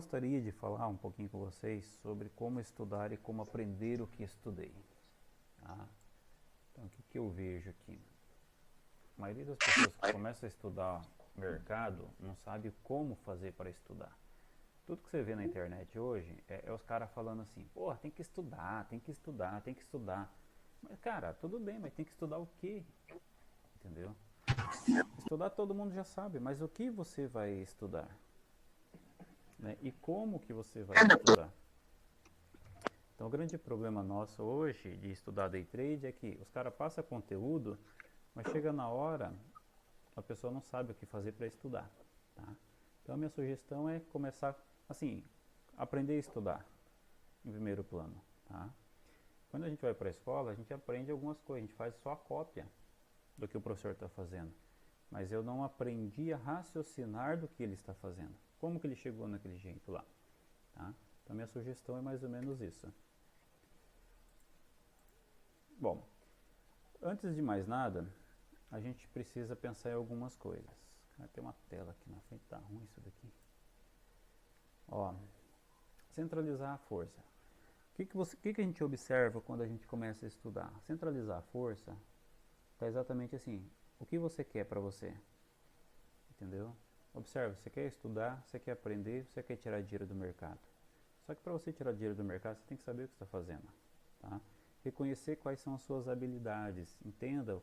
gostaria de falar um pouquinho com vocês sobre como estudar e como aprender o que estudei. Tá? Então, o que eu vejo aqui? A maioria das pessoas que começam a estudar mercado não sabe como fazer para estudar. Tudo que você vê na internet hoje é os caras falando assim, pô, tem que estudar, tem que estudar, tem que estudar. Mas, cara, tudo bem, mas tem que estudar o quê? Entendeu? Estudar todo mundo já sabe, mas o que você vai estudar? Né? E como que você vai estudar? Então, o grande problema nosso hoje de estudar day trade é que os caras passam conteúdo, mas chega na hora, a pessoa não sabe o que fazer para estudar. Tá? Então, a minha sugestão é começar, assim, aprender a estudar, em primeiro plano. Tá? Quando a gente vai para a escola, a gente aprende algumas coisas, a gente faz só a cópia do que o professor está fazendo. Mas eu não aprendi a raciocinar do que ele está fazendo. Como que ele chegou naquele jeito lá? Tá? Então, minha sugestão é mais ou menos isso. Bom, antes de mais nada, a gente precisa pensar em algumas coisas. Tem uma tela aqui na frente, tá ruim isso daqui. Ó, centralizar a força. O que a gente observa quando a gente começa a estudar? Centralizar a força está exatamente assim. O que você quer para você? Entendeu? Observe, você quer estudar, você quer aprender, você quer tirar dinheiro do mercado. Só que para você tirar dinheiro do mercado, você tem que saber o que está fazendo. Tá? Reconhecer quais são as suas habilidades. Entenda,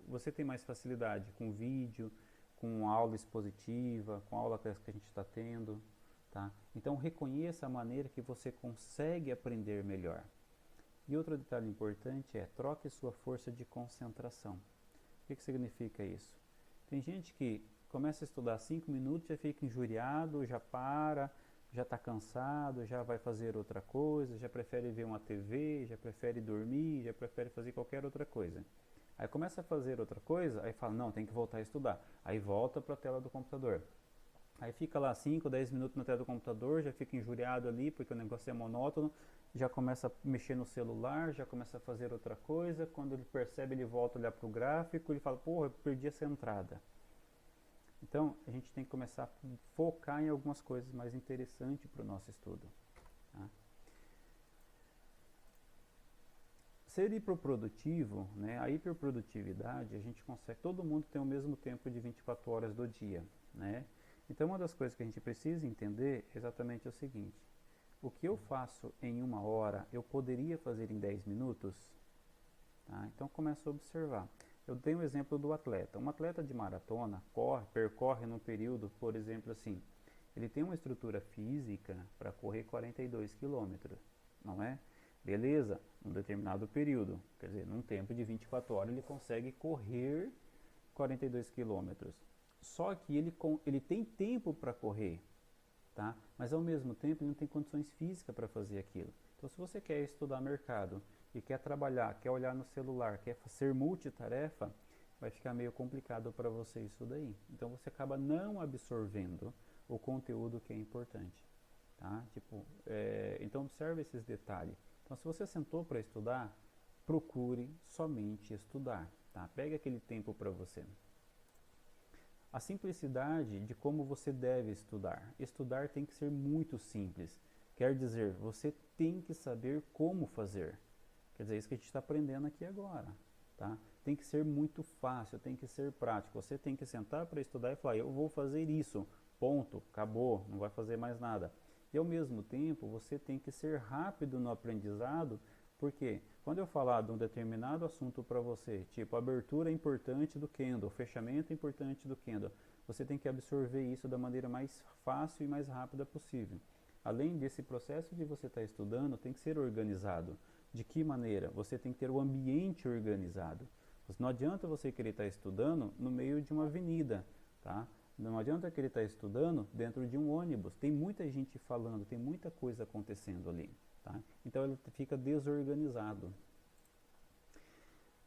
você tem mais facilidade com vídeo, com aula expositiva, com aula que a gente está tendo. Tá? Então reconheça a maneira que você consegue aprender melhor. E outro detalhe importante é troque sua força de concentração. O que significa isso? Tem gente que começa a estudar 5 minutos, já fica injuriado, já para, já está cansado, já vai fazer outra coisa, já prefere ver uma TV, já prefere dormir, já prefere fazer qualquer outra coisa. Aí começa a fazer outra coisa, aí fala, não, tem que voltar a estudar. Aí volta para a tela do computador. Aí fica lá 5, 10 minutos na tela do computador, já fica injuriado ali porque o negócio é monótono, já começa a mexer no celular, já começa a fazer outra coisa. Quando ele percebe, ele volta a olhar para o gráfico, ele fala, porra, eu perdi essa entrada. Então, a gente tem que começar a focar em algumas coisas mais interessantes para o nosso estudo. Tá? Ser hiperprodutivo, né, a hiperprodutividade, a gente consegue, todo mundo tem o mesmo tempo de 24 horas do dia. Né? Então, uma das coisas que a gente precisa entender é exatamente o seguinte. O que eu faço em 1 hora, eu poderia fazer em 10 minutos? Tá? Então, começa a observar. Eu tenho o exemplo do atleta. Um atleta de maratona percorre num período, por exemplo, assim, ele tem uma estrutura física para correr 42 quilômetros, não é? Beleza, num determinado período, quer dizer, num tempo de 24 horas ele consegue correr 42 quilômetros. Só que ele tem tempo para correr, tá? Mas ao mesmo tempo ele não tem condições físicas para fazer aquilo. Então, se você quer estudar mercado e quer trabalhar, quer olhar no celular, quer ser multitarefa, vai ficar meio complicado para você isso daí. Então, você acaba não absorvendo o conteúdo que é importante. Tá? Tipo, então, observe esses detalhes. Então, se você sentou para estudar, procure somente estudar. Tá? Pegue aquele tempo para você. A simplicidade de como você deve estudar. Estudar tem que ser muito simples. Quer dizer, você tem que saber como fazer. Quer dizer, isso que a gente está aprendendo aqui agora. Tá? Tem que ser muito fácil, tem que ser prático. Você tem que sentar para estudar e falar, eu vou fazer isso, ponto, acabou, não vai fazer mais nada. E ao mesmo tempo, você tem que ser rápido no aprendizado, porque quando eu falar de um determinado assunto para você, tipo abertura importante do candle, fechamento importante do candle, você tem que absorver isso da maneira mais fácil e mais rápida possível. Além desse processo de você estar estudando, tem que ser organizado. De que maneira? Você tem que ter o ambiente organizado. Não adianta você querer estar estudando no meio de uma avenida, tá? Não adianta querer estar estudando dentro de um ônibus. Tem muita gente falando, tem muita coisa acontecendo ali. Tá? Então ele fica desorganizado.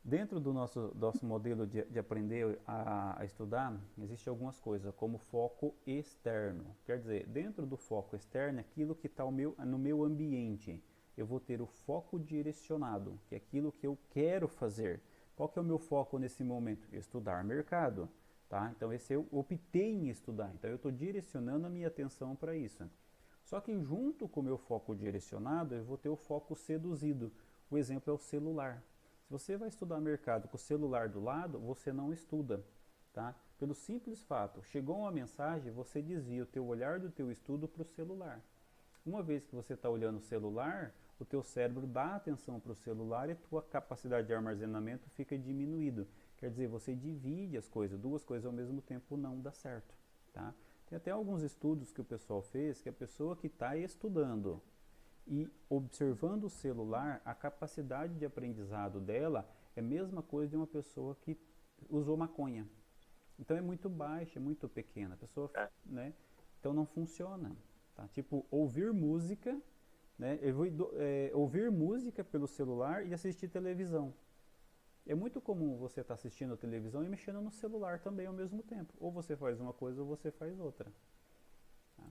Dentro do nosso modelo de aprender a estudar, existem algumas coisas, como foco externo. Quer dizer, dentro do foco externo, aquilo que está no meu ambiente. Eu vou ter o foco direcionado, que é aquilo que eu quero fazer. Qual que é o meu foco nesse momento? Estudar mercado. Tá? Então esse eu optei em estudar, então eu estou direcionando a minha atenção para isso. Só que junto com o meu foco direcionado, eu vou ter o foco seduzido. O exemplo é o celular. Se você vai estudar mercado com o celular do lado, você não estuda, tá? Pelo simples fato, chegou uma mensagem, você desvia o teu olhar do teu estudo para o celular. Uma vez que você está olhando o celular, o teu cérebro dá atenção para o celular e a tua capacidade de armazenamento fica diminuído. Quer dizer, você divide as coisas, duas coisas ao mesmo tempo não dá certo, tá? Tem até alguns estudos que o pessoal fez que a pessoa que está estudando e observando o celular, a capacidade de aprendizado dela é a mesma coisa de uma pessoa que usou maconha. Então é muito baixa, é muito pequena. A pessoa, né? Então não funciona. Tá? Tipo, ouvir música, né? Ouvir música pelo celular e assistir televisão. É muito comum você estar assistindo a televisão e mexendo no celular também ao mesmo tempo. Ou você faz uma coisa ou você faz outra. Tá?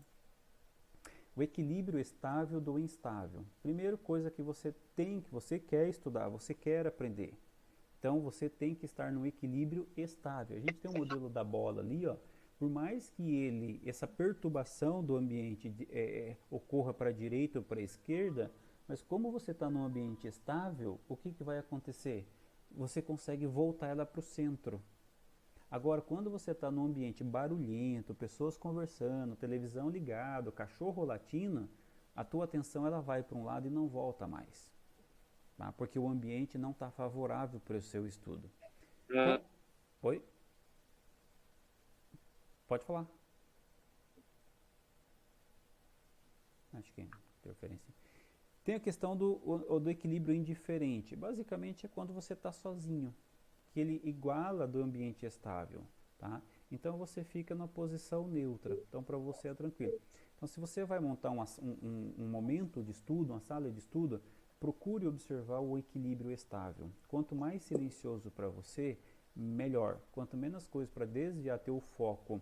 O equilíbrio estável do instável. Primeira coisa que você tem, que você quer estudar, você quer aprender. Então você tem que estar no equilíbrio estável. A gente tem um modelo da bola ali, ó. Por mais que essa perturbação do ambiente ocorra para a direita ou para a esquerda, mas como você está num ambiente estável, o que vai acontecer? Você consegue voltar ela para o centro. Agora, quando você está num ambiente barulhento, pessoas conversando, televisão ligada, cachorro latindo, a tua atenção ela vai para um lado e não volta mais. Tá? Porque o ambiente não está favorável para o seu estudo. Oi? Pode falar. Acho que é interferência. Tem a questão do equilíbrio indiferente. Basicamente é quando você está sozinho, que ele iguala do ambiente estável. Tá? Então você fica na posição neutra. Então para você é tranquilo. Então se você vai montar um momento de estudo, uma sala de estudo, procure observar o equilíbrio estável. Quanto mais silencioso para você, melhor. Quanto menos coisa para desviar teu foco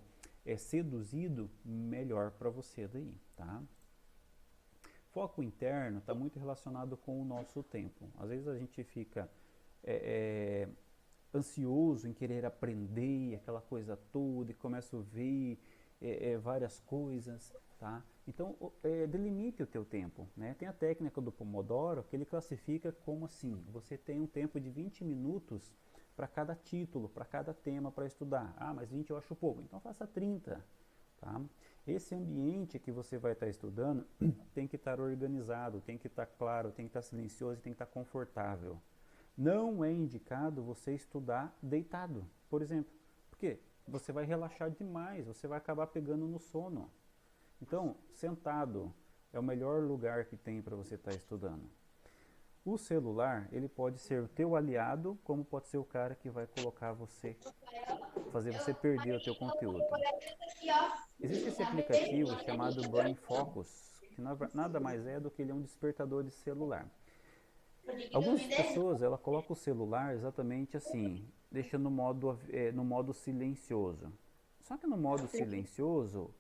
seduzido, melhor para você daí, tá? Foco interno está muito relacionado com o nosso tempo. Às vezes a gente fica ansioso em querer aprender aquela coisa toda e começa a ver várias coisas, tá? Então delimite o teu tempo, né? Tem a técnica do Pomodoro que ele classifica como assim, você tem um tempo de 20 minutos para cada título, para cada tema para estudar. Ah, mas 20 eu acho pouco, então faça 30, tá? Esse ambiente que você vai estar estudando tem que estar organizado, tem que estar claro, tem que estar silencioso e tem que estar confortável. Não é indicado você estudar deitado, por exemplo. Por quê? Você vai relaxar demais, você vai acabar pegando no sono. Então, sentado é o melhor lugar que tem para você estar estudando. O celular, ele pode ser o teu aliado, como pode ser o cara que vai colocar você, fazer você perder o teu conteúdo. Existe esse aplicativo chamado Brain Focus, que nada mais é do que ele é um despertador de celular. Algumas pessoas, ela coloca o celular exatamente assim, deixa no modo silencioso. Só que no modo silencioso,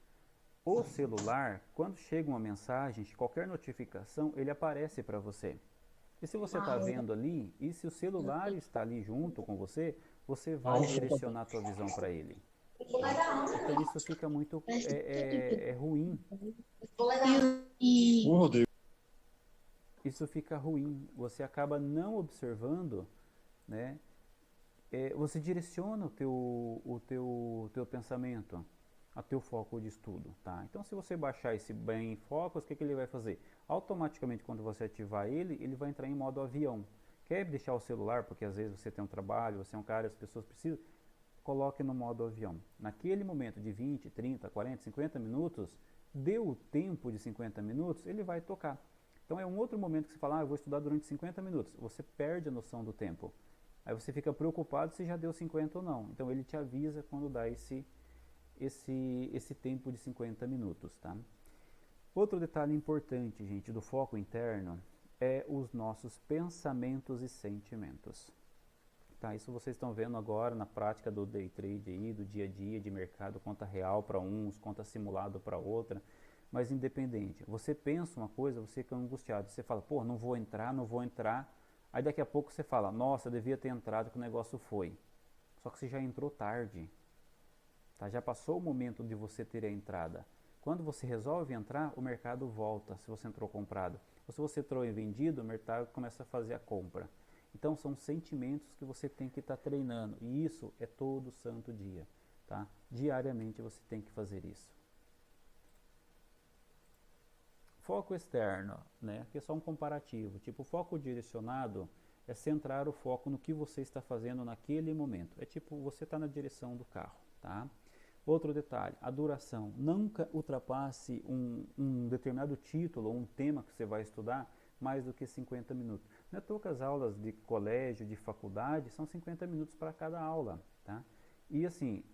o celular, quando chega uma mensagem, qualquer notificação, ele aparece para você. E se você está vendo ali, e se o celular está ali junto com você, você vai direcionar a tua visão para ele. Tá? Então isso fica muito ruim. Isso fica ruim. Você acaba não observando, né? Você direciona o teu pensamento, a teu foco de estudo, tá? Então se você baixar esse Brain Focus, o que ele vai fazer? Automaticamente quando você ativar ele, ele vai entrar em modo avião. Quer deixar o celular, porque às vezes você tem um trabalho, você é um cara, as pessoas precisam, coloque no modo avião. Naquele momento de 20, 30, 40, 50 minutos, deu o tempo de 50 minutos, ele vai tocar. Então é um outro momento que você fala, eu vou estudar durante 50 minutos. Você perde a noção do tempo. Aí você fica preocupado se já deu 50 ou não. Então ele te avisa quando dá esse tempo de 50 minutos, tá? Outro detalhe importante, gente, do foco interno é os nossos pensamentos e sentimentos. Tá, isso vocês estão vendo agora na prática do day trade aí, do dia a dia de mercado, conta real para uns, conta simulado para outra, mas independente. Você pensa uma coisa, você fica angustiado, você fala, pô, não vou entrar, não vou entrar. Aí daqui a pouco você fala, nossa, devia ter entrado que o negócio foi. Só que você já entrou tarde. Tá? Já passou o momento de você ter a entrada. Quando você resolve entrar, o mercado volta, se você entrou comprado. Ou se você entrou em vendido, o mercado começa a fazer a compra. Então são sentimentos que você tem que estar treinando, e isso é todo santo dia, tá? Diariamente você tem que fazer isso. Foco externo, né? Aqui é só um comparativo. Tipo, foco direcionado é centrar o foco no que você está fazendo naquele momento. É tipo, você está na direção do carro, tá? Outro detalhe, a duração. Nunca ultrapasse um determinado título ou um tema que você vai estudar mais do que 50 minutos. Não é à toa que as aulas de colégio, de faculdade, são 50 minutos para cada aula, tá? E assim,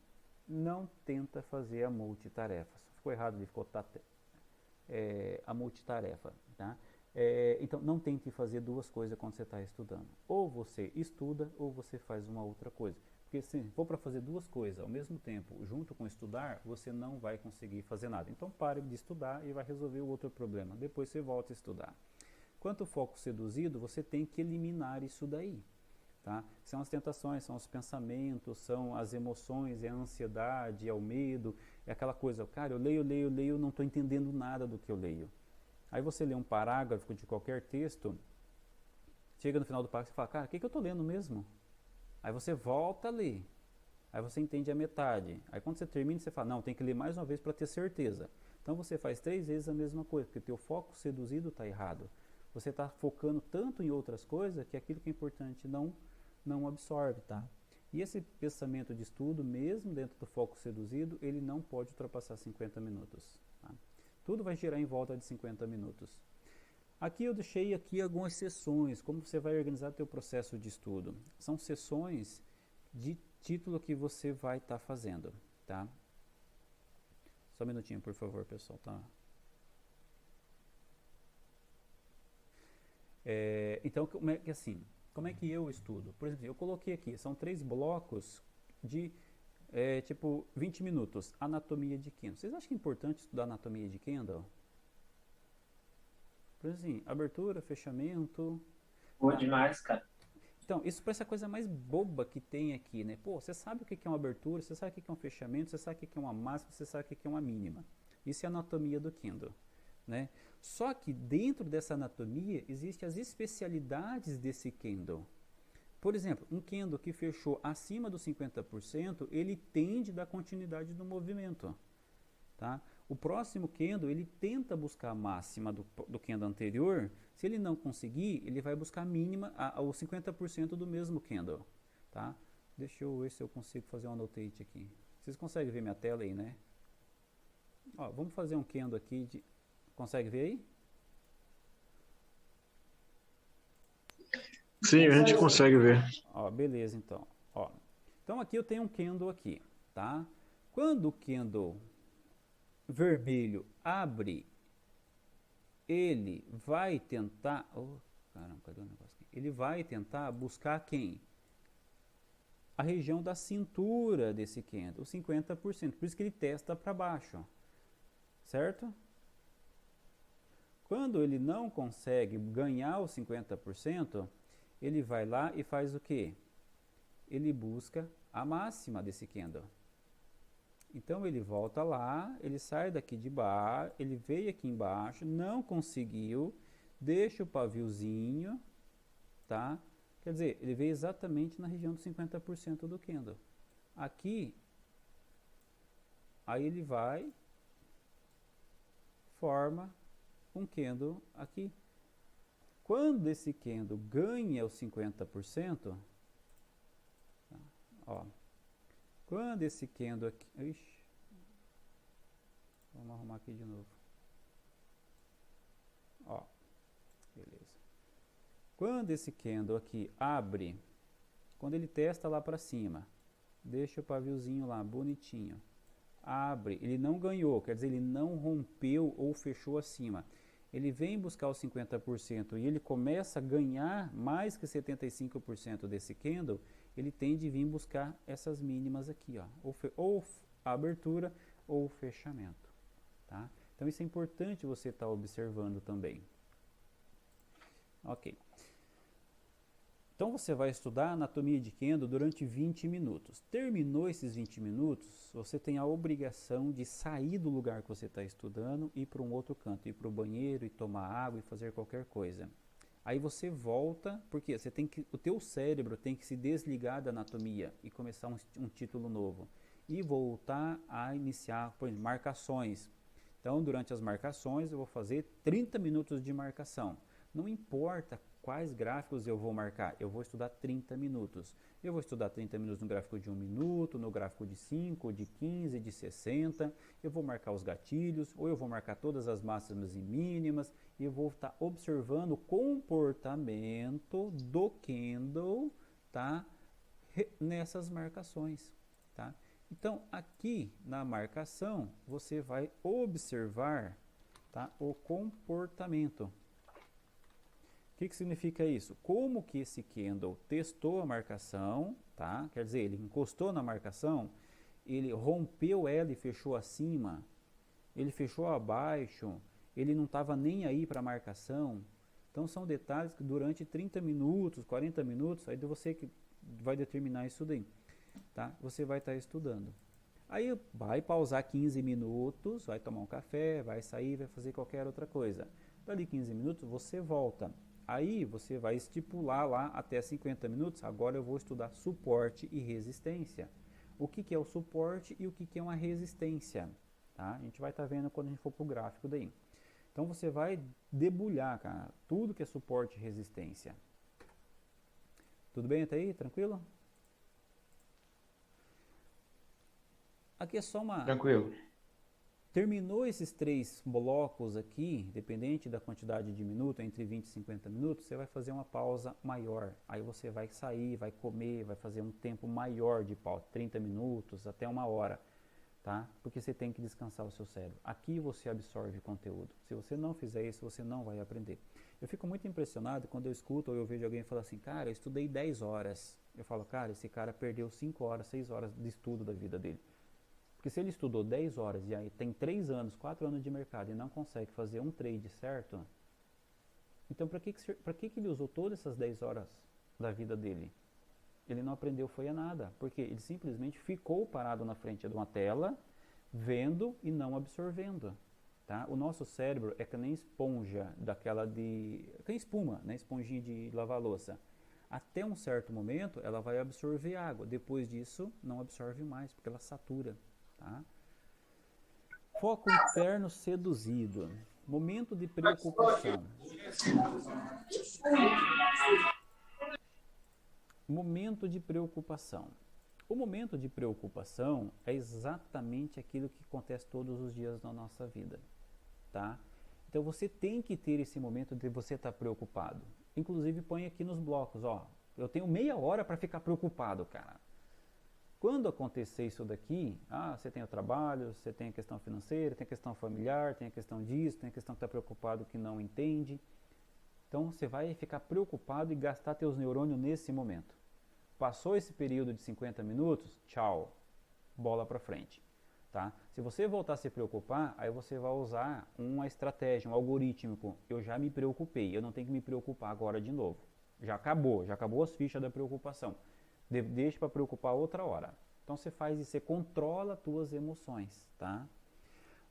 não tenta fazer a multitarefa. Ficou errado ali, ficou a multitarefa, tá? Então, não tente fazer duas coisas quando você está estudando. Ou você estuda, ou você faz uma outra coisa. Porque se for para fazer duas coisas ao mesmo tempo, junto com estudar, você não vai conseguir fazer nada. Então, pare de estudar e vai resolver o outro problema. Depois você volta a estudar. Quanto ao foco seduzido, você tem que eliminar isso daí. Tá? São as tentações, são os pensamentos, são as emoções, é a ansiedade, é o medo, é aquela coisa, cara, eu leio, não estou entendendo nada do que eu leio. Aí você lê um parágrafo de qualquer texto, chega no final do parágrafo e fala, cara, o que eu estou lendo mesmo? Aí você volta a ler, aí você entende a metade. Aí quando você termina, você fala, não, tem que ler mais uma vez para ter certeza. Então você faz 3 vezes a mesma coisa, porque o teu foco seduzido está errado. Você está focando tanto em outras coisas que aquilo que é importante não absorve, tá? E esse pensamento de estudo, mesmo dentro do foco seduzido, ele não pode ultrapassar 50 minutos. Tá? Tudo vai girar em volta de 50 minutos. Aqui eu deixei aqui algumas sessões, como você vai organizar teu processo de estudo. São sessões de título que você vai estar fazendo, tá? Só um minutinho, por favor, pessoal, tá? Então, como é que assim? Como é que eu estudo? Por exemplo, eu coloquei aqui, são 3 blocos de tipo 20 minutos, anatomia de Kendall. Vocês acham que é importante estudar anatomia de Kendall? Por exemplo, assim, abertura, fechamento. Boa Tá? demais, cara. Então, isso parece a coisa mais boba que tem aqui, né? Pô, você sabe o que é uma abertura, você sabe o que é um fechamento, você sabe o que é uma máxima, você sabe o que é uma mínima. Isso é a anatomia do Kendall, né? Só que dentro dessa anatomia existem as especialidades desse Kendall. Por exemplo, um Kendo que fechou acima dos 50%, ele tende a dar continuidade no movimento. Tá? O próximo Kendo, ele tenta buscar a máxima do Kendo anterior. Se ele não conseguir, ele vai buscar a mínima, os 50% do mesmo Kendo. Tá? Deixa eu ver se eu consigo fazer um annotate aqui. Vocês conseguem ver minha tela aí, né? Ó, vamos fazer um Kendo aqui. Consegue ver aí? Sim, a gente consegue ver. Ó, beleza, então. Ó, então aqui eu tenho um Kendo aqui, tá? Quando o Kendo vermelho abre, ele vai tentar... Oh, caramba, cadê o negócio aqui? Ele vai tentar buscar quem? A região da cintura desse Kendo, os 50%. Por isso que ele testa para baixo, certo? Quando ele não consegue ganhar os 50%, ele vai lá e faz o quê? Ele busca a máxima desse Kendo. Então ele volta lá, ele sai daqui de baixo, ele veio aqui embaixo, não conseguiu, deixa o paviozinho, tá? Quer dizer, ele veio exatamente na região dos 50% do Kendo. Aqui, aí ele vai, forma um Kendo aqui. Quando esse Kendo ganha os 50%, tá? Ó, quando esse Kendo aqui... Ixi, vamos arrumar aqui de novo. Ó, beleza. Quando esse Kendo aqui abre, quando ele testa lá para cima, deixa o paviozinho lá, bonitinho. Abre, ele não ganhou, quer dizer, ele não rompeu ou fechou acima. Ele vem buscar os 50% e ele começa a ganhar mais que 75% desse Kendo, ele tende a vir buscar essas mínimas aqui, ó, ou a abertura ou o fechamento. Tá? Então isso é importante você estar observando também. Ok. Então você vai estudar anatomia de Kendo durante 20 minutos. Terminou esses 20 minutos, você tem a obrigação de sair do lugar que você está estudando e ir para um outro canto, ir para o banheiro e tomar água e fazer qualquer coisa. Aí você volta, porque você tem que, o teu cérebro tem que se desligar da anatomia e começar um título novo. E voltar a iniciar, por exemplo, marcações. Então, durante as marcações, eu vou fazer 30 minutos de marcação. Não importa quais gráficos eu vou marcar, eu vou estudar 30 minutos. Eu vou estudar 30 minutos no gráfico de 1 minuto, no gráfico de 5, de 15, de 60. Eu vou marcar os gatilhos, ou eu vou marcar todas as máximas e mínimas, e eu vou estar observando o comportamento do Kendo, tá? Nessas marcações, tá? Então, aqui na marcação, você vai observar, tá, o comportamento. O que significa isso? Como que esse Kendo testou a marcação, tá? Quer dizer, ele encostou na marcação, ele rompeu ela e fechou acima, ele fechou abaixo, ele não estava nem aí para a marcação. Então são detalhes que durante 30 minutos, 40 minutos, aí você que vai determinar isso daí, tá? Você vai estar estudando. Aí vai pausar 15 minutos, vai tomar um café, vai sair, vai fazer qualquer outra coisa. Dali 15 minutos você volta. Aí você vai estipular lá até 50 minutos, agora eu vou estudar suporte e resistência. O que é o suporte e o que é uma resistência, tá? A gente vai estar vendo quando a gente for para o gráfico daí. Então você vai debulhar, cara, tudo que é suporte e resistência. Tudo bem até aí? Tranquilo? Aqui é só uma... Tranquilo. Terminou esses 3 blocos aqui, dependente da quantidade de minutos, entre 20 e 50 minutos, você vai fazer uma pausa maior. Aí você vai sair, vai comer, vai fazer um tempo maior de pausa, 30 minutos até 1 hora, tá? Porque você tem que descansar o seu cérebro. Aqui você absorve conteúdo. Se você não fizer isso, você não vai aprender. Eu fico muito impressionado quando eu escuto ou eu vejo alguém falar assim, cara, eu estudei 10 horas. Eu falo, cara, esse cara perdeu 5 horas, 6 horas de estudo da vida dele. Porque se ele estudou 10 horas e aí tem 3 anos, 4 anos de mercado e não consegue fazer um trade certo, então para que ele usou todas essas 10 horas da vida dele? Ele não aprendeu foi a nada, porque ele simplesmente ficou parado na frente de uma tela, vendo e não absorvendo. Tá? O nosso cérebro é que nem esponja daquela de... que nem espuma, né? Esponjinha de lavar louça. Até um certo momento ela vai absorver água, depois disso não absorve mais, porque ela satura. Tá? Foco interno seduzido. Momento de preocupação. Momento de preocupação. O momento de preocupação é exatamente aquilo que acontece todos os dias na nossa vida. Tá? Então você tem que ter esse momento de você estar preocupado. Inclusive põe aqui nos blocos, ó. Eu tenho meia hora para ficar preocupado, cara. Quando acontecer isso daqui, você tem o trabalho, você tem a questão financeira, tem a questão familiar, tem a questão disso, tem a questão que está preocupado que não entende. Então você vai ficar preocupado e gastar teus neurônios nesse momento. Passou esse período de 50 minutos, tchau, bola para frente. Tá? Se você voltar a se preocupar, aí você vai usar uma estratégia, um algorítmico. Eu já me preocupei, eu não tenho que me preocupar agora de novo. Já acabou as fichas da preocupação. Deixa para preocupar outra hora. Então você faz isso, você controla as tuas emoções, tá?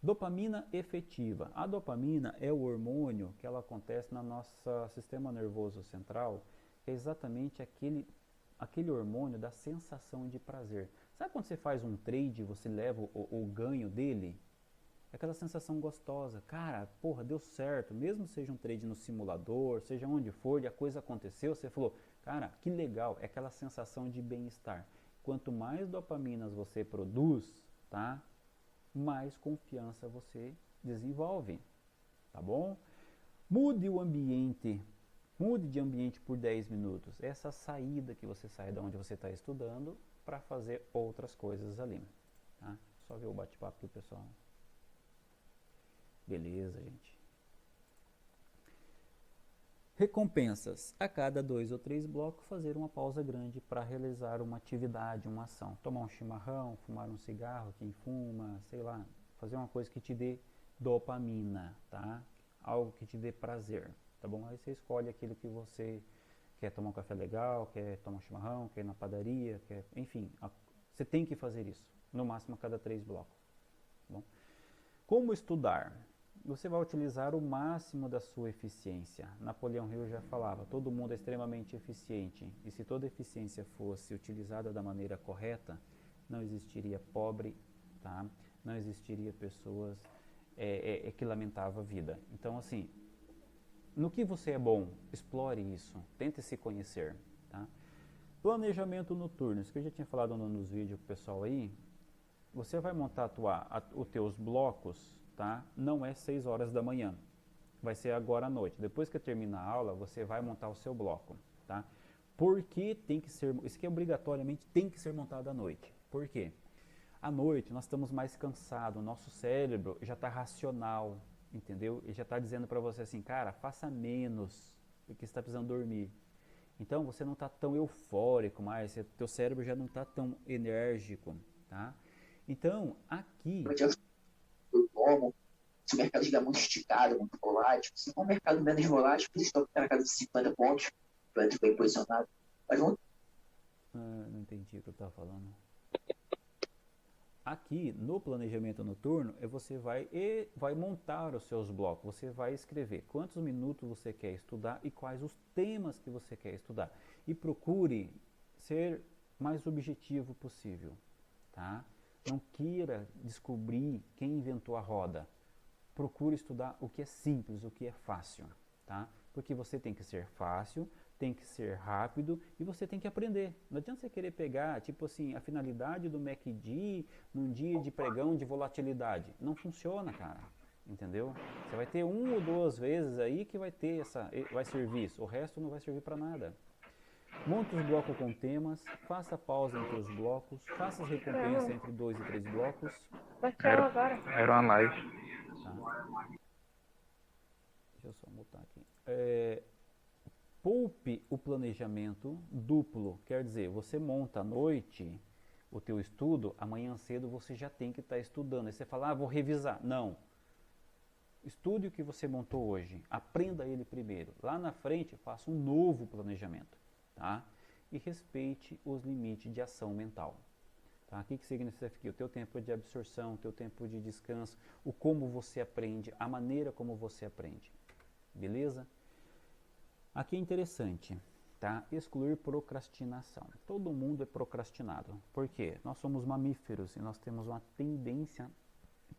Dopamina efetiva. A dopamina é o hormônio que ela acontece no nosso sistema nervoso central, que é exatamente aquele hormônio da sensação de prazer. Sabe quando você faz um trade e você leva o ganho dele? É aquela sensação gostosa. Cara, porra, deu certo. Mesmo seja um trade no simulador, seja onde for, e a coisa aconteceu, você falou, cara, que legal. É aquela sensação de bem-estar. Quanto mais dopaminas você produz, tá? Mais confiança você desenvolve. Tá bom? Mude o ambiente. Mude de ambiente por 10 minutos. Essa saída que você sai de onde você está estudando para fazer outras coisas ali. Tá? Só ver o bate-papo do pessoal. Beleza, gente. Recompensas. A cada 2 ou 3 blocos, fazer uma pausa grande para realizar uma atividade, uma ação. Tomar um chimarrão, fumar um cigarro, quem fuma, sei lá. Fazer uma coisa que te dê dopamina, tá? Algo que te dê prazer, tá bom? Aí você escolhe aquilo que você quer tomar um café legal, quer tomar um chimarrão, quer ir na padaria, enfim, você tem que fazer isso, no máximo a cada 3 blocos. Tá bom? Como estudar? Você vai utilizar o máximo da sua eficiência. Napoleão Hill já falava, todo mundo é extremamente eficiente, e se toda eficiência fosse utilizada da maneira correta, não existiria pobre, tá? Não existiria pessoas que lamentavam a vida. Então, assim, no que você é bom, explore isso, tente se conhecer, tá? Planejamento noturno, isso que eu já tinha falado nos vídeos com o pessoal aí, você vai montar os teus blocos, tá? Não é 6 horas da manhã, vai ser agora à noite. Depois que terminar a aula, você vai montar o seu bloco, tá? Porque tem que ser, isso aqui obrigatoriamente tem que ser montado à noite. Por quê? À noite nós estamos mais cansados, o nosso cérebro já está racional, entendeu? Ele já está dizendo para você assim, cara, faça menos, porque você está precisando dormir. Então você não está tão eufórico mais, teu cérebro já não está tão enérgico, tá? Então, aqui... Eu tomo, se o mercado estiver muito esticado, muito volátil, se for um mercado menos volátil, eles estão na casa de 50 pontos, vai être bem posicionado. Mas vamos... não entendi o que eu estava falando. Aqui no planejamento noturno, você vai montar os seus blocos, você vai escrever quantos minutos você quer estudar e quais os temas que você quer estudar. E procure ser mais objetivo possível, tá? Não queira descobrir quem inventou a roda. Procure estudar o que é simples, o que é fácil, tá? Porque você tem que ser fácil, tem que ser rápido e você tem que aprender. Não adianta você querer pegar, tipo assim, a finalidade do MACD num dia de pregão de volatilidade. Não funciona, cara. Entendeu? Você vai ter 1 ou 2 vezes aí que vai servir isso. O resto não vai servir para nada. Monte os blocos com temas, faça pausa entre os blocos, faça as recompensas entre 2 e 3 blocos. Era uma live. Tá? Deixa eu só mutar aqui. Poupe o planejamento duplo, quer dizer, você monta à noite o teu estudo, amanhã cedo você já tem que estar estudando. Aí você fala, vou revisar. Não. Estude o que você montou hoje, aprenda ele primeiro. Lá na frente, faça um novo planejamento, tá? E respeite os limites de ação mental. Tá? O que significa aqui? O teu tempo de absorção, o teu tempo de descanso, o como você aprende, a maneira como você aprende. Beleza? Aqui é interessante, tá? Excluir procrastinação. Todo mundo é procrastinado. Por quê? Nós somos mamíferos e nós temos uma tendência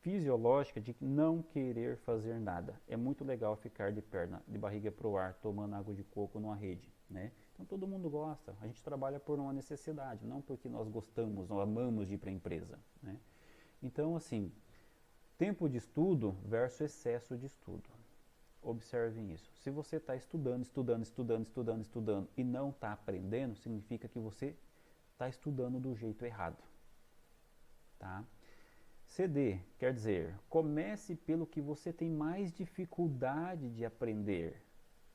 fisiológica de não querer fazer nada. É muito legal ficar de barriga para o ar, tomando água de coco numa rede, né? Então todo mundo gosta. A gente trabalha por uma necessidade, não porque nós gostamos ou amamos de ir para a empresa, né? Então, assim, tempo de estudo versus excesso de estudo. Observem isso. Se você está estudando e não está aprendendo, significa que você está estudando do jeito errado. Tá? CD quer dizer, comece pelo que você tem mais dificuldade de aprender.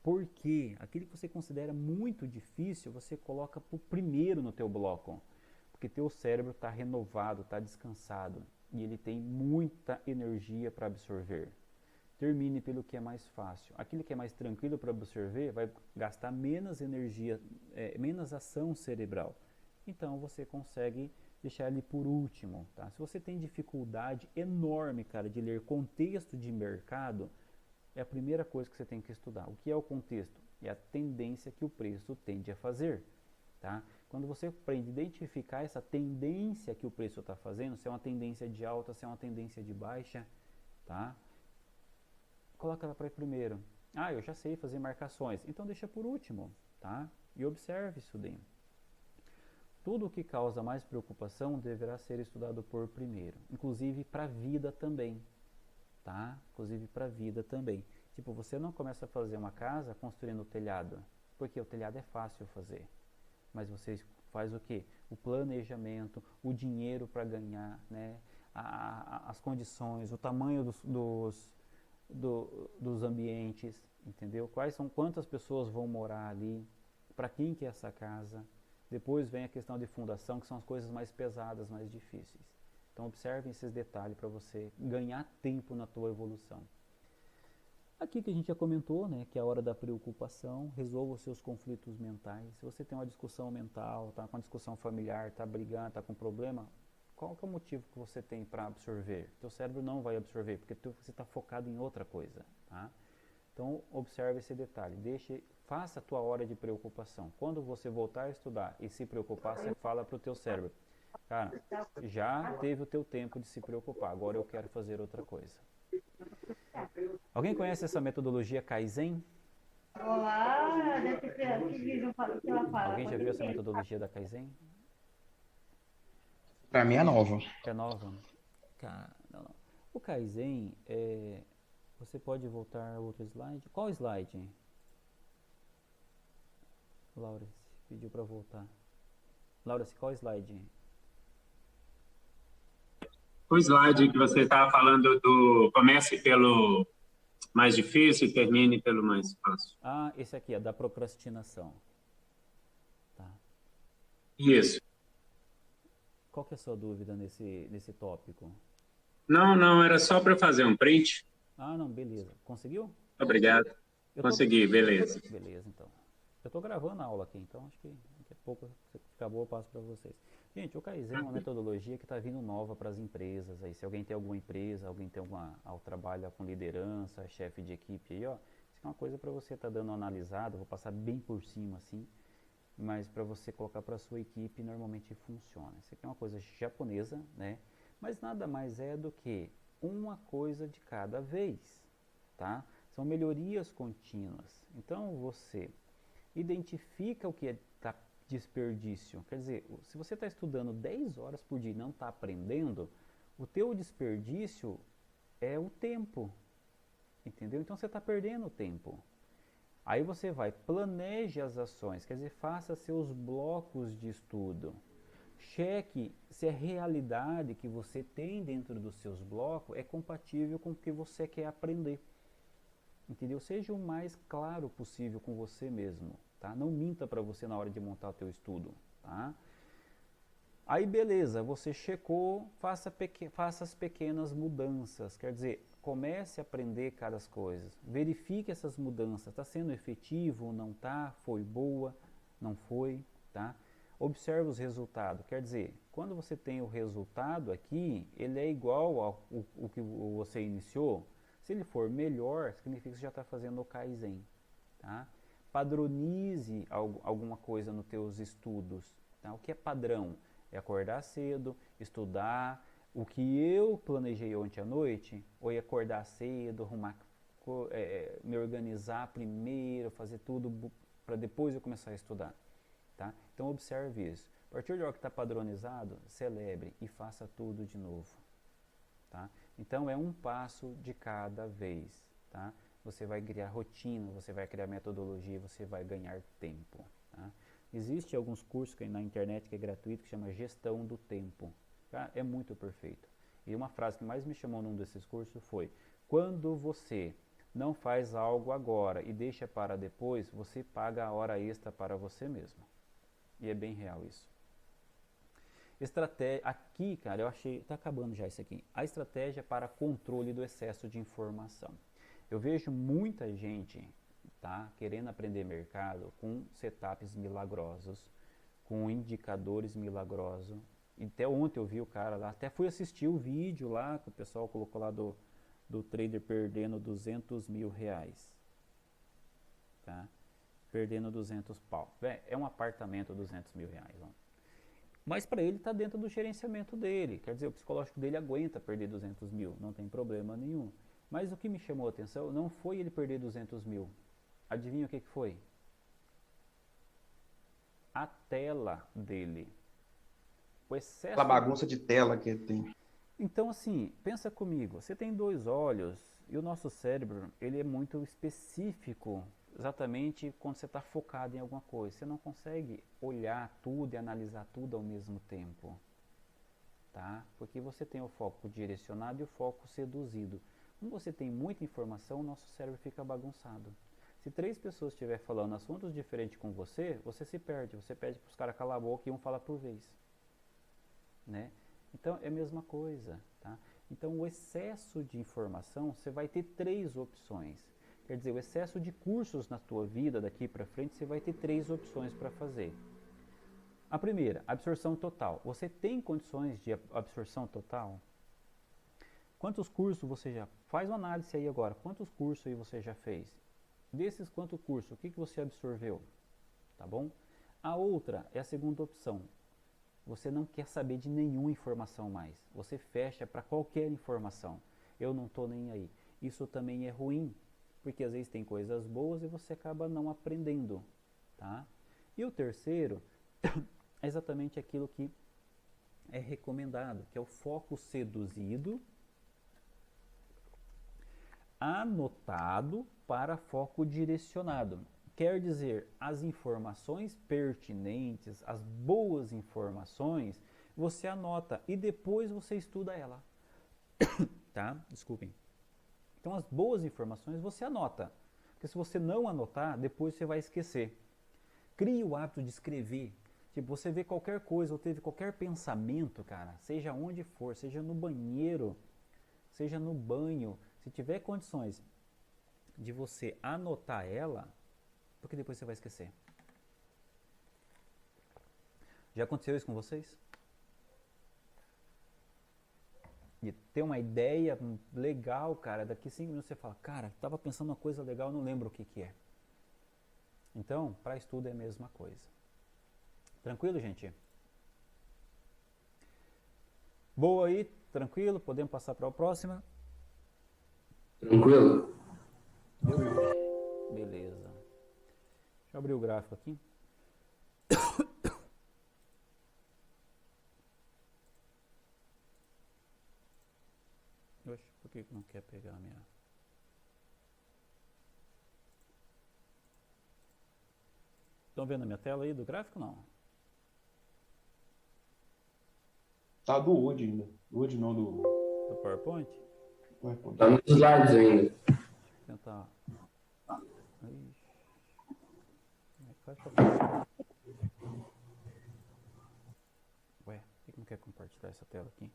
Por quê? Aquilo que você considera muito difícil, você coloca por primeiro no teu bloco. Porque teu cérebro está renovado, está descansado e ele tem muita energia para absorver. Termine pelo que é mais fácil. Aquilo que é mais tranquilo para absorver vai gastar menos energia, menos ação cerebral. Então você consegue deixar ele por último. Tá? Se você tem dificuldade enorme, cara, de ler contexto de mercado, é a primeira coisa que você tem que estudar. O que é o contexto? É a tendência que o preço tende a fazer. Tá? Quando você aprende a identificar essa tendência que o preço está fazendo, se é uma tendência de alta, se é uma tendência de baixa, tá? Coloca ela para primeiro. Eu já sei fazer marcações, então deixa por último, tá? E observe isso daí. Tudo o que causa mais preocupação deverá ser estudado por primeiro, inclusive para a vida também, tá? Inclusive para a vida também. Tipo, você não começa a fazer uma casa construindo o telhado, porque o telhado é fácil fazer. Mas você faz o quê? O planejamento, o dinheiro para ganhar, né? As condições, o tamanho dos ambientes, entendeu? Quantas pessoas vão morar ali, para quem que é essa casa. Depois vem a questão de fundação, que são as coisas mais pesadas, mais difíceis. Então observe esses detalhes para você ganhar tempo na tua evolução. Aqui que a gente já comentou, né, que é a hora da preocupação, resolva os seus conflitos mentais. Se você tem uma discussão mental, está com uma discussão familiar, está brigando, está com problema, qual que é o motivo que você tem para absorver? Teu cérebro não vai absorver, porque você está focado em outra coisa, tá? Então, observe esse detalhe. Faça a tua hora de preocupação. Quando você voltar a estudar e se preocupar, você fala para o teu cérebro, cara, já teve o teu tempo de se preocupar, agora eu quero fazer outra coisa. Alguém conhece essa metodologia Kaizen? Olá, deve ter vídeo que ela fala. Alguém já viu essa metodologia da Kaizen? Pra mim é nova. É nova? Não. O Kaizen, você pode voltar outro slide? Qual slide? Laura pediu para voltar. Laura, qual slide? O slide que você estava falando do comece pelo mais difícil e termine pelo mais fácil. Ah, esse aqui é da procrastinação. Tá. Isso. Qual que é a sua dúvida nesse tópico? Não, era só para fazer um print. Ah, não, beleza. Conseguiu? Obrigado. Consegui, beleza. Beleza, então. Eu estou gravando a aula aqui, então acho que daqui a pouco acabou, eu passo para vocês. Gente, o Kaizen é uma metodologia que está vindo nova para as empresas. Aí, se alguém tem alguma empresa, alguém tem trabalha com liderança, chefe de equipe aí, ó, isso é uma coisa para você estar dando uma analisada, vou passar bem por cima assim, mas para você colocar para a sua equipe normalmente funciona. Isso aqui é uma coisa japonesa, né? Mas nada mais é do que uma coisa de cada vez, tá? São melhorias contínuas. Então você identifica o que é desperdício. Quer dizer, se você está estudando 10 horas por dia e não está aprendendo, o teu desperdício é o tempo. Entendeu? Então você está perdendo tempo. Aí você vai, planeje as ações, quer dizer, faça seus blocos de estudo. Cheque se a realidade que você tem dentro dos seus blocos é compatível com o que você quer aprender. Entendeu? Seja o mais claro possível com você mesmo, tá? Não minta para você na hora de montar o teu estudo, tá? Aí beleza, você checou, faça as pequenas mudanças, quer dizer, comece a aprender cada coisa, verifique essas mudanças, está sendo efetivo ou não está, foi boa, não foi, tá? Observe os resultados, quer dizer, quando você tem o resultado aqui, ele é igual ao que você iniciou. Se ele for melhor, significa que você já está fazendo o Kaizen, tá? Padronize alguma coisa nos teus estudos, tá? O que é padrão? É acordar cedo, estudar. O que eu planejei ontem à noite, ou é acordar cedo, me organizar primeiro, fazer tudo para depois eu começar a estudar, tá? Então observe isso. A partir da hora que está padronizado, celebre e faça tudo de novo, tá? Então é um passo de cada vez, tá? Você vai criar rotina, você vai criar metodologia, você vai ganhar tempo, tá? Existem alguns cursos na internet que é gratuito que chama Gestão do Tempo, tá? É muito perfeito. E uma frase que mais me chamou num desses cursos foi: quando você não faz algo agora e deixa para depois, você paga a hora extra para você mesmo. E é bem real isso. Aqui, cara, eu achei, tá acabando já isso aqui. A estratégia para controle do excesso de informação. Eu vejo muita gente, tá, querendo aprender mercado com setups milagrosos, com indicadores milagrosos. E até ontem eu vi o cara lá, até fui assistir o vídeo lá que o pessoal colocou lá do trader perdendo 200 mil reais, tá? Perdendo 200 pau. É um apartamento 200 mil reais, ó. Mas para ele está dentro do gerenciamento dele. Quer dizer, o psicológico dele aguenta perder 200 mil, não tem problema nenhum. Mas o que me chamou a atenção não foi ele perder 200 mil. Adivinha o que foi? A tela dele. O excesso... Aquela bagunça de tela que tem. Então, assim, pensa comigo. Você tem 2 olhos e o nosso cérebro, ele é muito específico exatamente quando você está focado em alguma coisa. Você não consegue olhar tudo e analisar tudo ao mesmo tempo, tá? Porque você tem o foco direcionado e o foco seduzido. Quando você tem muita informação, o nosso cérebro fica bagunçado. Se 3 pessoas estiverem falando assuntos diferentes com você, você se perde. Você pede para os caras calar a boca e um fala por vez, né? Então é a mesma coisa, tá? Então o excesso de informação, você vai ter 3 opções. Quer dizer, o excesso de cursos na tua vida daqui para frente, você vai ter 3 opções para fazer. A primeira, absorção total. Você tem condições de absorção total? Quantos cursos você já... Faz uma análise aí agora. Quantos cursos aí você já fez? Desses quantos cursos, o que você absorveu? Tá bom? A outra é a segunda opção. Você não quer saber de nenhuma informação mais. Você fecha para qualquer informação. Eu não estou nem aí. Isso também é ruim, porque às vezes tem coisas boas e você acaba não aprendendo. Tá? E o terceiro é exatamente aquilo que é recomendado, que é o foco seduzido, anotado para foco direcionado. Quer dizer, as informações pertinentes, as boas informações, você anota e depois você estuda ela. Tá? Desculpem. Então, as boas informações você anota. Porque se você não anotar, depois você vai esquecer. Crie o hábito de escrever. Tipo, você vê qualquer coisa ou teve qualquer pensamento, cara, seja onde for, seja no banheiro, seja no banho, se tiver condições de você anotar ela, porque depois você vai esquecer. Já aconteceu isso com vocês? De ter uma ideia legal, cara, daqui 5 minutos você fala, cara, estava pensando uma coisa legal, não lembro o que que é. Então, para estudo é a mesma coisa. Tranquilo, gente? Boa aí, tranquilo? Podemos passar para a próxima? Tranquilo? Beleza. Deixa eu abrir o gráfico aqui. Oxe, por que não quer pegar a minha... Estão vendo a minha tela aí do gráfico? Não. Tá do Word ainda. Do Word não, do Do PowerPoint? PowerPoint. Tá nos slides ainda. Deixa eu tentar... Ixi. Como é que faz pra fazer? Ué, por que não quer compartilhar essa tela aqui?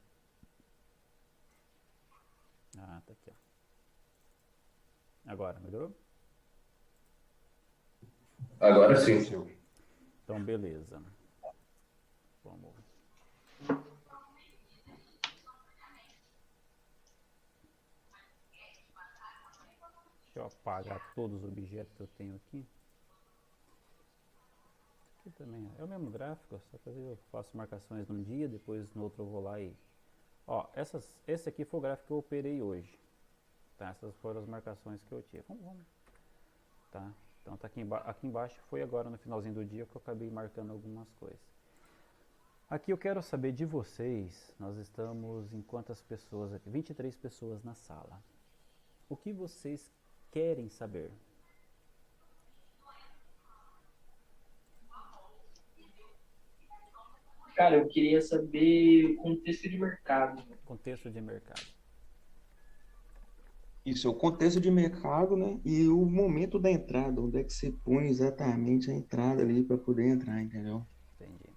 Ah, tá aqui, ó. Agora, melhorou? Agora sim. Seu. Então, beleza. Vamos. Deixa eu apagar todos os objetos que eu tenho aqui. Aqui também é o mesmo gráfico, só que às vezes eu faço marcações num dia, depois no outro eu vou lá e... Ó, esse aqui foi o gráfico que eu operei hoje. Tá? Essas foram as marcações que eu tive. Vamos. Tá? Então tá aqui embaixo foi agora no finalzinho do dia que eu acabei marcando algumas coisas. Aqui eu quero saber de vocês, nós estamos em quantas pessoas aqui? 23 pessoas na sala. O que vocês querem saber? Cara, eu queria saber o contexto de mercado. Contexto de mercado. Isso é o contexto de mercado, né? E o momento da entrada, onde é que você põe exatamente a entrada ali para poder entrar, entendeu? Entendi.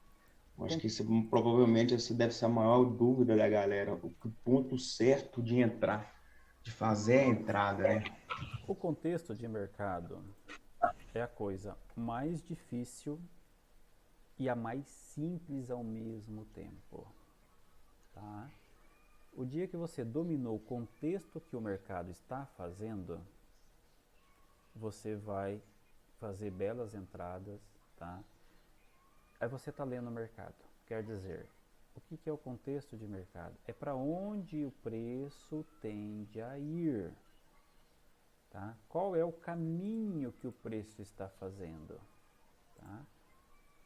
Eu acho que isso, provavelmente essa deve ser a maior dúvida da galera, o ponto certo de entrar, de fazer a entrada, né? O contexto de mercado é a coisa mais difícil e a mais simples ao mesmo tempo. Tá? O dia que você dominou o contexto que o mercado está fazendo, você vai fazer belas entradas, tá? Aí você está lendo o mercado. Quer dizer, o que é o contexto de mercado? É para onde o preço tende a ir. Tá? Qual é o caminho que o preço está fazendo? Tá?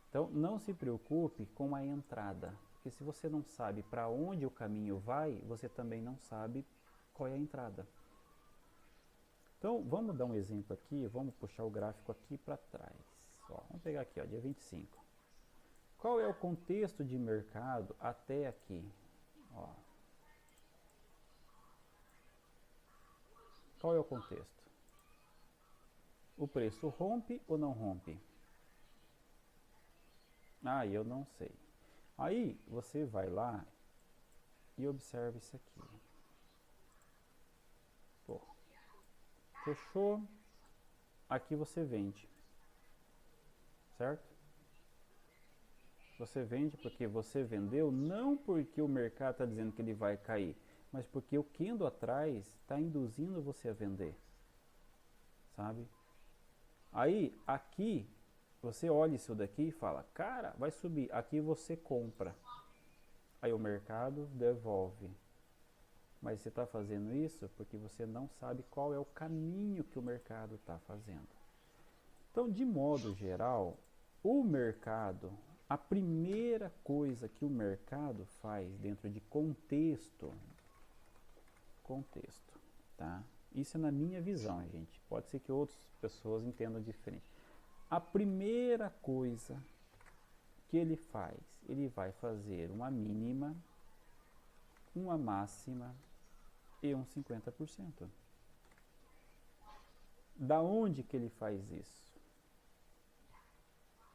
Então, não se preocupe com a entrada. Porque se você não sabe para onde o caminho vai, você também não sabe qual é a entrada. Então, vamos dar um exemplo aqui, vamos puxar o gráfico aqui para trás. Ó, vamos pegar aqui, ó, dia 25. Qual é o contexto de mercado até aqui? Ó. Qual é o contexto? O preço rompe ou não rompe? Ah, eu não sei. Aí você vai lá e observa isso aqui. Pô, fechou, aqui você vende, certo? Você vende porque você vendeu, não porque o mercado está dizendo que ele vai cair, mas porque o candle atrás está induzindo você a vender, sabe? Aí, aqui, você olha isso daqui e fala, cara, vai subir. Aqui você compra. Aí o mercado devolve. Mas você está fazendo isso porque você não sabe qual é o caminho que o mercado está fazendo. Então, de modo geral, o mercado, a primeira coisa que o mercado faz dentro de contexto, tá? Isso é na minha visão, gente. Pode ser que outras pessoas entendam diferente. A primeira coisa que ele faz, ele vai fazer uma mínima, uma máxima e um 50%. Da onde que ele faz isso?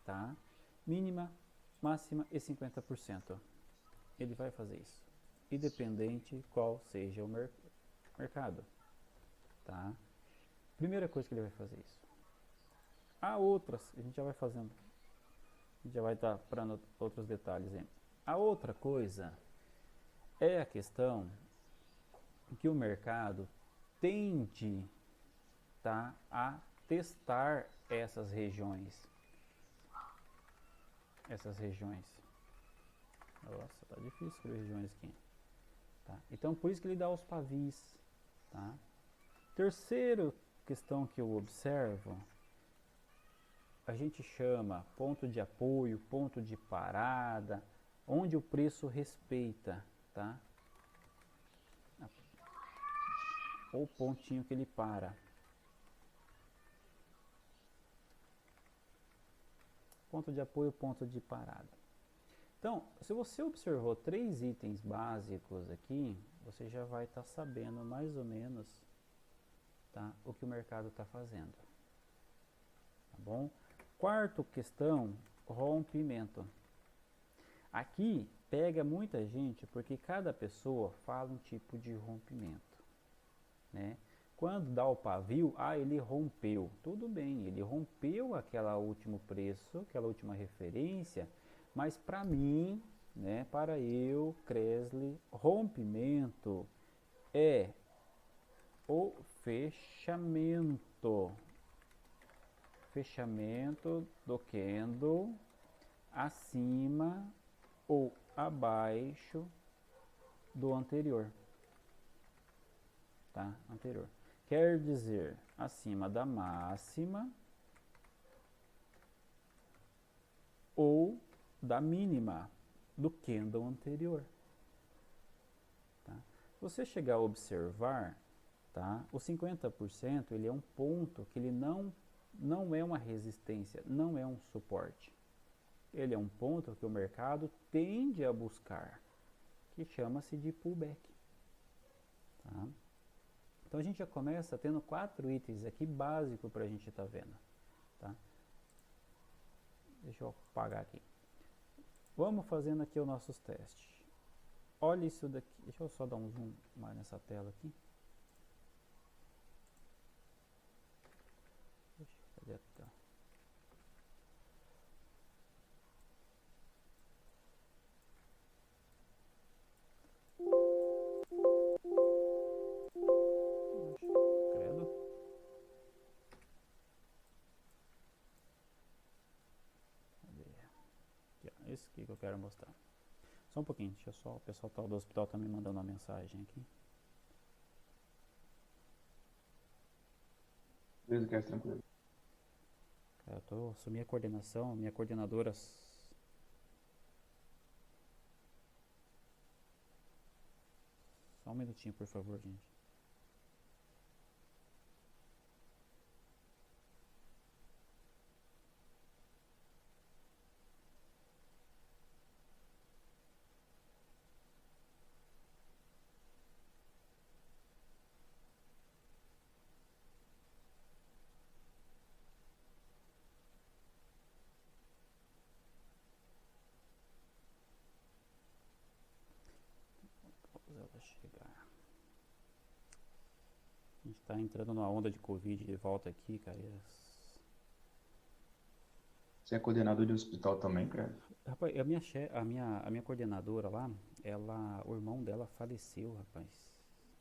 Tá? Mínima, máxima e 50%. Ele vai fazer isso, independente qual seja o mercado. Tá? Primeira coisa que ele vai fazer isso. Há outras, a gente já vai fazendo, a gente já vai estar para outros detalhes aí. A outra coisa é a questão que o mercado tende, tá, a testar essas regiões. Nossa, tá difícil escrever regiões aqui. Tá? Então, por isso que ele dá os pavis. Tá? Terceira questão que eu observo, a gente chama ponto de apoio, ponto de parada, onde o preço respeita, tá? Ou pontinho que ele para. Ponto de apoio, ponto de parada. Então, se você observou 3 itens básicos aqui, você já vai estar sabendo mais ou menos, tá, o que o mercado está fazendo. Tá bom? Quarta questão, rompimento. Aqui pega muita gente porque cada pessoa fala um tipo de rompimento, né? Quando dá o pavio, ele rompeu. Tudo bem, ele rompeu aquele último preço, aquela última referência, mas para mim, né, para eu, Kresley, rompimento é o fechamento do candle acima ou abaixo do anterior, tá? Anterior. Quer dizer, acima da máxima ou da mínima do candle anterior. Tá? Se você chegar a observar, tá? O 50% ele é um ponto que ele não é uma resistência, não é um suporte. Ele é um ponto que o mercado tende a buscar, que chama-se de pullback. Tá? Então a gente já começa tendo 4 itens aqui básicos para a gente estar vendo. Tá? Deixa eu apagar aqui. Vamos fazendo aqui os nossos testes. Olha isso daqui. Deixa eu só dar um zoom mais nessa tela aqui. Cadê a tela? Credo. Cadê? Aqui, ó. Esse aqui que eu quero mostrar. Só um pouquinho, deixa eu só. O pessoal do hospital tá me mandando uma mensagem aqui. Beleza, Castro, tranquilo. Eu assumi a coordenação, minha coordenadora. Só um minutinho, por favor, gente. Ela chegar. A gente está entrando numa onda de Covid de volta aqui, cara. Você é coordenador de hospital também, cara? Rapaz, a minha coordenadora lá, o irmão dela faleceu, rapaz.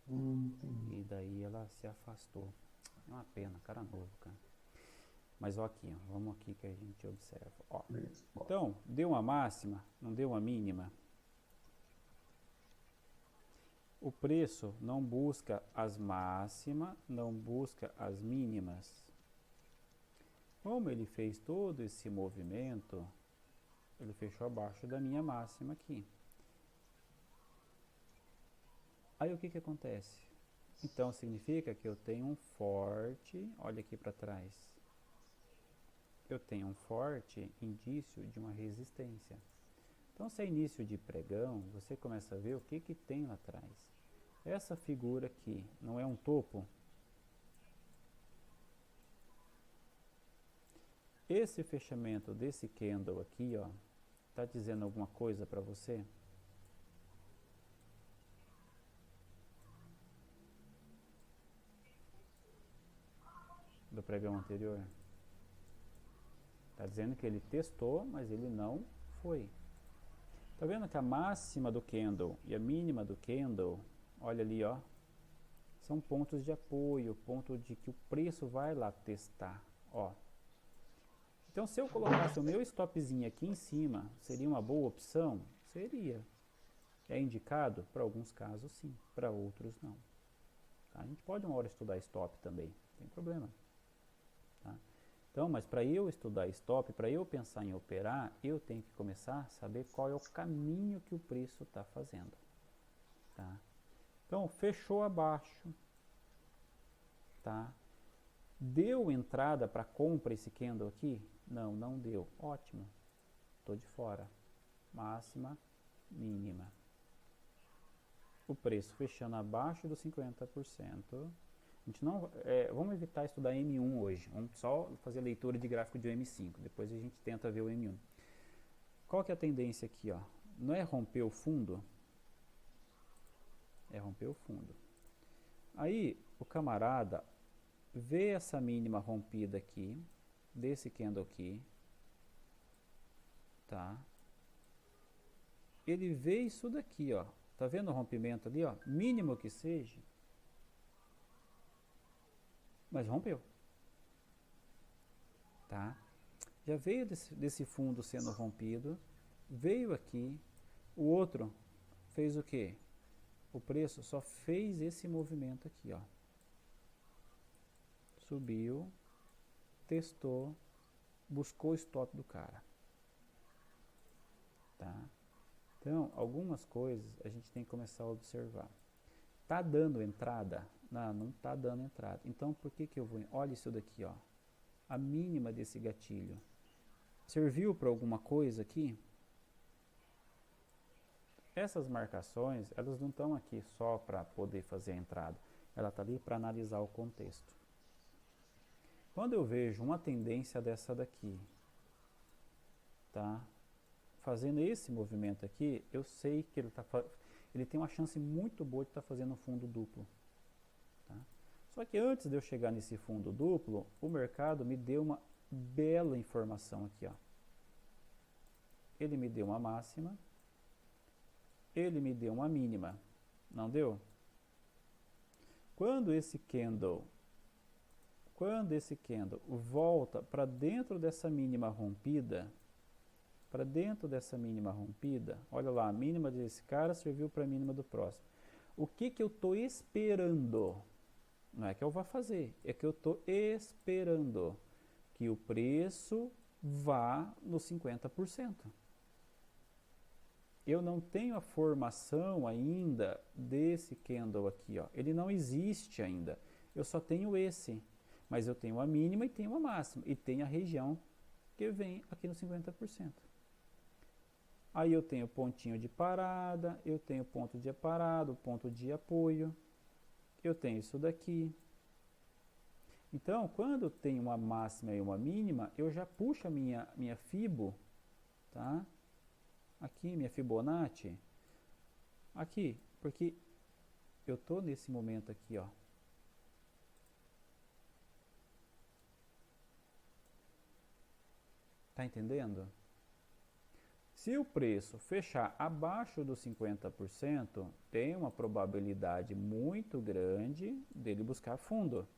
Entendi. E daí ela se afastou. É uma pena, cara novo, cara. Mas ó aqui, ó, vamos aqui que a gente observa. Ó. Beleza. Ó, Então, deu uma máxima, não deu uma mínima. O preço não busca as máximas, não busca as mínimas. Como ele fez todo esse movimento, ele fechou abaixo da minha máxima aqui. Aí o que que acontece? Então significa que eu tenho um forte, olha aqui para trás. Eu tenho um forte indício de uma resistência. Então, se é início de pregão, você começa a ver o que que tem lá atrás. Essa figura aqui não é um topo? Esse fechamento desse candle aqui, ó, tá dizendo alguma coisa para você? Do pregão anterior? Tá dizendo que ele testou, mas ele não foi. Tá vendo que a máxima do candle e a mínima do candle, olha ali, ó, são pontos de apoio, ponto de que o preço vai lá testar, ó. Então, se eu colocasse o meu stopzinho aqui em cima, seria uma boa opção? Seria. É indicado? Para alguns casos, sim. Para outros, não. Tá? A gente pode uma hora estudar stop também, não tem problema. Tá? Então, mas para eu estudar stop, para eu pensar em operar, eu tenho que começar a saber qual é o caminho que o preço está fazendo. Tá? Então, fechou abaixo. Tá? Deu entrada para compra esse candle aqui? Não, não deu. Ótimo. Estou de fora. Máxima, mínima. O preço fechando abaixo dos 50%. A gente não, vamos evitar estudar M1 hoje. Vamos só fazer leitura de gráfico de M5. Depois a gente tenta ver o M1. Qual que é a tendência aqui? Ó? Não é romper o fundo? É romper o fundo. Aí o camarada vê essa mínima rompida aqui, desse candle aqui, tá? Ele vê isso daqui, ó. Tá vendo o rompimento ali, ó? Mínimo que seja. Mas rompeu. Tá? Já veio desse fundo sendo rompido, veio aqui, o outro fez o quê? O preço só fez esse movimento aqui, ó. Subiu, testou, buscou o stop do cara. Tá? Então, algumas coisas a gente tem que começar a observar. Tá dando entrada? Não, não tá dando entrada. Então, por que que eu vou... Olha isso daqui, ó. A mínima desse gatilho. Serviu para alguma coisa aqui? Essas marcações, elas não estão aqui só para poder fazer a entrada. Ela está ali para analisar o contexto. Quando eu vejo uma tendência dessa daqui, tá? Fazendo esse movimento aqui, eu sei que ele tem uma chance muito boa de estar fazendo um fundo duplo. Tá? Só que antes de eu chegar nesse fundo duplo, o mercado me deu uma bela informação aqui, ó. Ele me deu uma máxima, ele me deu uma mínima, não deu? Quando esse candle volta para dentro dessa mínima rompida, olha lá, a mínima desse cara serviu para a mínima do próximo. O que que eu estou esperando? Não é que eu vá fazer, é que eu estou esperando que o preço vá nos 50%. Eu não tenho a formação ainda desse candle aqui, ó. Ele não existe ainda. Eu só tenho esse. Mas eu tenho a mínima e tenho a máxima. E tenho a região que vem aqui no 50%. Aí eu tenho pontinho de parada, eu tenho ponto de parada, ponto de apoio. Eu tenho isso daqui. Então, quando eu tenho uma máxima e uma mínima, eu já puxo a minha Fibo, tá? Aqui, minha Fibonacci. Aqui, porque eu estou nesse momento aqui, ó. Tá entendendo? Se o preço fechar abaixo dos 50%, tem uma probabilidade muito grande dele buscar fundo.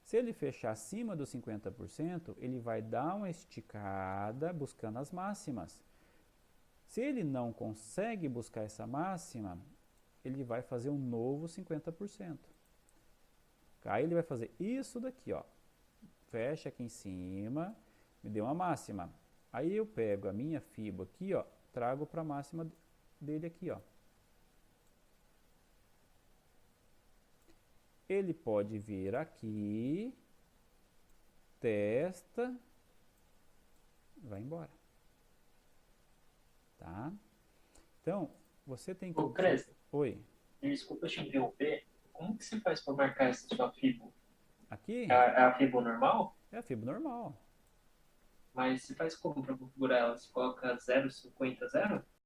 Se ele fechar acima dos 50%, ele vai dar uma esticada buscando as máximas. Se ele não consegue buscar essa máxima, ele vai fazer um novo 50%. Aí ele vai fazer isso daqui, ó. Fecha aqui em cima, me deu uma máxima. Aí eu pego a minha FIBO aqui, ó, trago para a máxima dele aqui, ó. Ele pode vir aqui, testa, vai embora. Tá? Então, você tem que... Ô, Crespo, Oi. desculpa te interromper. Como que você faz para marcar essa sua FIBO? Aqui É a FIBO normal? é a FIBO normal. Mas você faz como para configurar ela? Você coloca 0,50, 0?